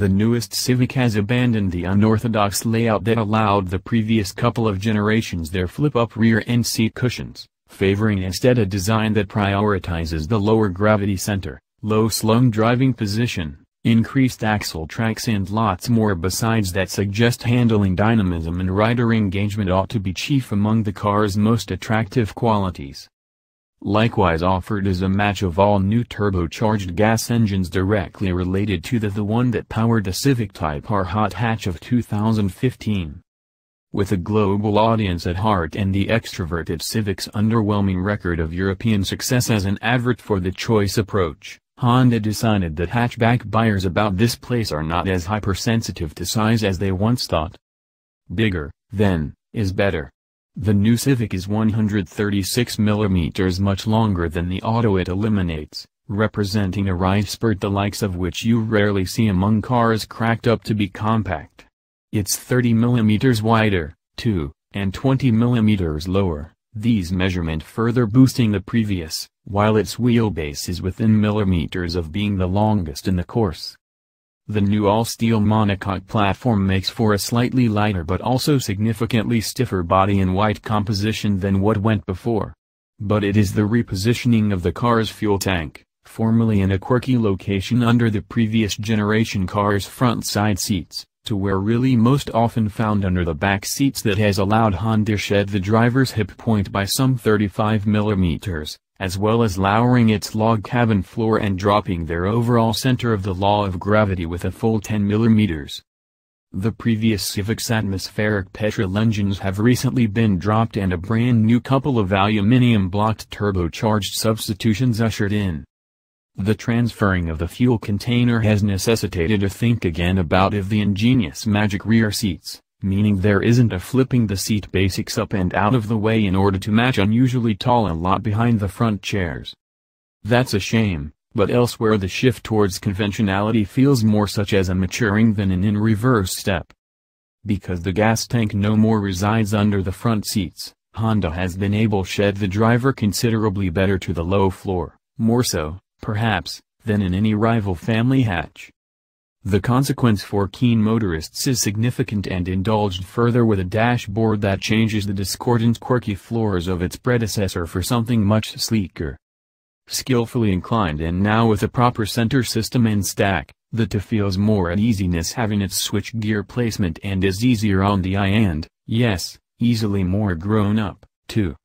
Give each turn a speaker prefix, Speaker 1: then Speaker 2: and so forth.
Speaker 1: The newest Civic has abandoned the unorthodox layout that allowed the previous couple of generations their flip-up rear end seat cushions, favoring instead a design that prioritizes the lower gravity center, low-slung driving position, increased axle tracks and lots more besides that suggest handling dynamism and rider engagement ought to be chief among the car's most attractive qualities. Likewise offered is a match of all new turbocharged gas engines directly related to the one that powered the Civic Type R hot hatch of 2015. With a global audience at heart and the extroverted Civic's underwhelming record of European success as an advert for the choice approach, Honda decided that hatchback buyers about this place are not as hypersensitive to size as they once thought. Bigger, then, is better. The new Civic is 136 mm much longer than the auto it eliminates, representing a ride spurt the likes of which you rarely see among cars cracked up to be compact. It's 30 mm wider, too, and 20 mm lower, these measurement further boosting the previous, while its wheelbase is within millimeters of being the longest in the course. The new all-steel monocoque platform makes for a slightly lighter but also significantly stiffer body and white composition than what went before. But it is the repositioning of the car's fuel tank, formerly in a quirky location under the previous generation car's front side seats, to where really most often found under the back seats that has allowed Honda shed the driver's hip point by some 35 mm, as well as lowering its log cabin floor and dropping their overall center of the law of gravity with a full 10 mm. The previous Civic's atmospheric petrol engines have recently been dropped and a brand new couple of aluminium-blocked turbocharged substitutions ushered in. The transferring of the fuel container has necessitated a think again about the ingenious magic rear seats, meaning there isn't a flipping the seat basics up and out of the way in order to match unusually tall a lot behind the front chairs. That's a shame, but elsewhere the shift towards conventionality feels more such as a maturing than an in-reverse step. Because the gas tank no more resides under the front seats, Honda has been able to shed the driver considerably better to the low floor, more so, perhaps, than in any rival family hatch. The consequence for keen motorists is significant and indulged further with a dashboard that changes the discordant quirky floors of its predecessor for something much sleeker. Skillfully inclined and now with a proper center system and stack, the T feels more at easiness having its switch gear placement and is easier on the eye and, yes, easily more grown up, too.